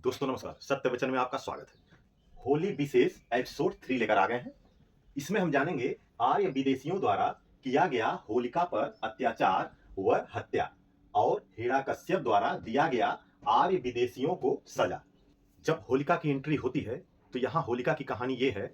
दोस्तों नमस्कार, सत्य वचन में आपका स्वागत है। होली विशेष एपिसोड 3 लेकर आ गए हैं। इसमें हम जानेंगे आर्य विदेशियों द्वारा किया गया होलिका पर अत्याचार व हत्या और हिरण्यकश्यप द्वारा दिया गया आर्य विदेशियों को सजा। जब होलिका की एंट्री होती है तो यहाँ होलिका की कहानी ये है।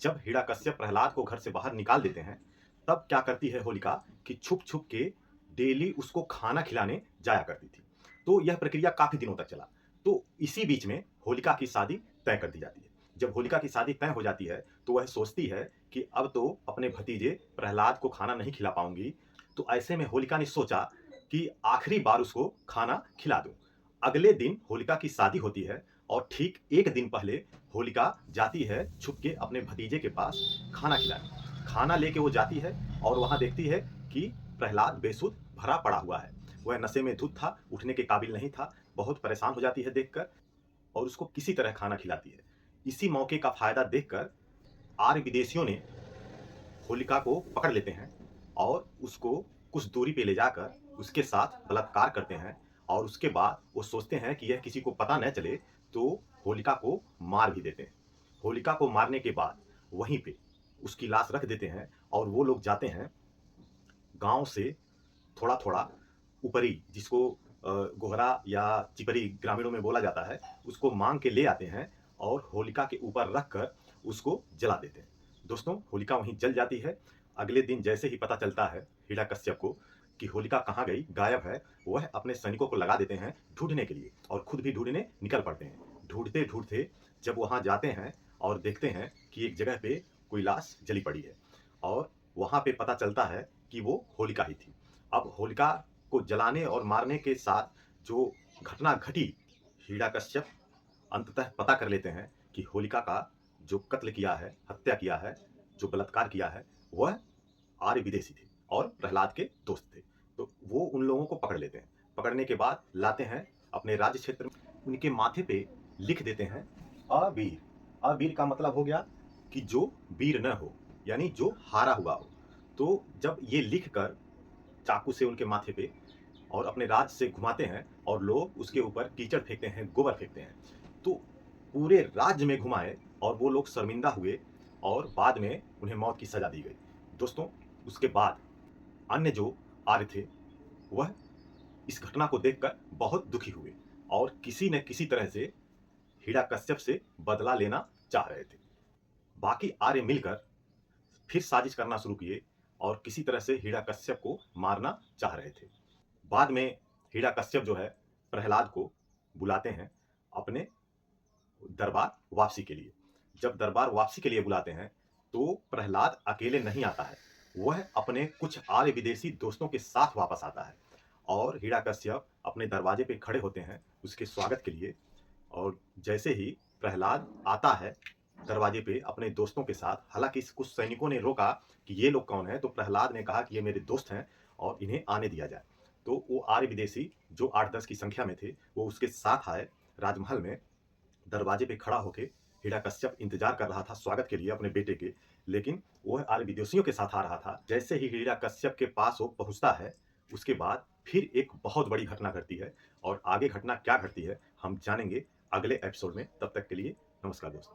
जब हिरण्यकश्यप प्रहलाद को घर से बाहर निकाल देते हैं तब क्या करती है होलिका कि छुप छुप के डेली उसको खाना खिलाने जाया करती थी। तो यह प्रक्रिया काफी दिनों तक चला। तो इसी बीच में होलिका की शादी तय कर दी जाती है। जब होलिका की शादी तय हो जाती है तो वह सोचती है कि अब तो अपने भतीजे प्रहलाद को खाना नहीं खिला पाऊंगी। तो ऐसे में होलिका ने सोचा कि आखिरी बार उसको खाना खिला दूं। अगले दिन होलिका की शादी होती है और ठीक एक दिन पहले होलिका जाती है छुप के अपने भतीजे के पास खाना खिलाने। खाना लेके वो जाती है और वहां देखती है कि प्रहलाद बेसुध भरा पड़ा हुआ है। वह नशे में धुत था, उठने के काबिल नहीं था। बहुत परेशान हो जाती है देखकर और उसको किसी तरह खाना खिलाती है। इसी मौके का फायदा देखकर आर्य विदेशियों ने होलिका को पकड़ लेते हैं और उसको कुछ दूरी पे ले जाकर उसके साथ बलात्कार करते हैं। और उसके बाद वो सोचते हैं कि यह किसी को पता न चले तो होलिका को मार भी देते हैं। होलिका को मारने के बाद वहीं पे उसकी लाश रख देते हैं और वो लोग जाते हैं गांव से थोड़ा थोड़ा ऊपरी, जिसको गोहरा या चिपरी ग्रामीणों में बोला जाता है, उसको मांग के ले आते हैं और होलिका के ऊपर रखकर उसको जला देते हैं। दोस्तों होलिका वहीं जल जाती है। अगले दिन जैसे ही पता चलता है हिरण्यकश्यप को कि होलिका कहाँ गई, गायब है, वह अपने सैनिकों को लगा देते हैं ढूंढने के लिए और खुद भी ढूंढने निकल पड़ते हैं। ढूंढते ढूंढते जब वहां जाते हैं और देखते हैं कि एक जगह पे कोई लाश जली पड़ी है और वहां पे पता चलता है कि वो होलिका ही थी। अब होलिका को जलाने और मारने के साथ जो घटना घटी, हिरण्यकश्यप अंततः पता कर लेते हैं कि होलिका का जो कत्ल किया है, हत्या किया है, जो बलात्कार किया है, वह आर्य विदेशी थे और प्रहलाद के दोस्त थे। तो वो उन लोगों को पकड़ लेते हैं। पकड़ने के बाद लाते हैं अपने राज्य क्षेत्र में। उनके माथे पे लिख देते हैं अवीर। अवीर का मतलब हो गया कि जो वीर न हो, यानी जो हारा हुआ हो। तो जब ये लिख कर चाकू से उनके माथे पे और अपने राज से घुमाते हैं और लोग उसके ऊपर कीचड़ फेंकते हैं, गोबर फेंकते हैं। तो पूरे राज्य में घुमाए और वो लोग शर्मिंदा हुए और बाद में उन्हें मौत की सजा दी गई। दोस्तों उसके बाद अन्य जो आर्य थे वह इस घटना को देखकर बहुत दुखी हुए और किसी न किसी तरह से हिरण्यकश्यप से बदला लेना चाह रहे थे। बाकी आर्य मिलकर फिर साजिश करना शुरू किए और किसी तरह से हिरण्यकश्यप को मारना चाह रहे थे। बाद में हिरण्यकश्यप जो है प्रहलाद को बुलाते हैं अपने दरबार वापसी के लिए। जब दरबार वापसी के लिए बुलाते हैं तो प्रहलाद अकेले नहीं आता है, वह अपने कुछ आर्य विदेशी दोस्तों के साथ वापस आता है और हिरण्यकश्यप अपने दरवाजे पे खड़े होते हैं उसके स्वागत के लिए। और जैसे ही प्रहलाद आता है दरवाजे पे अपने दोस्तों के साथ, हालांकि कुछ सैनिकों ने रोका कि ये लोग कौन है, तो प्रहलाद ने कहा कि ये मेरे दोस्त हैं और इन्हें आने दिया जाए। तो वो आर्य विदेशी जो 8-10 की संख्या में थे वो उसके साथ आए राजमहल में। दरवाजे पे खड़ा होके हिरण्यकश्यप इंतजार कर रहा था स्वागत के लिए अपने बेटे के, लेकिन वह आर्य विदेशियों के साथ आ रहा था। जैसे ही हिरण्यकश्यप के पास वो पहुंचता है उसके बाद फिर एक बहुत बड़ी घटना घटती है और आगे घटना क्या घटती है हम जानेंगे अगले एपिसोड में। तब तक के लिए नमस्कार दोस्तों।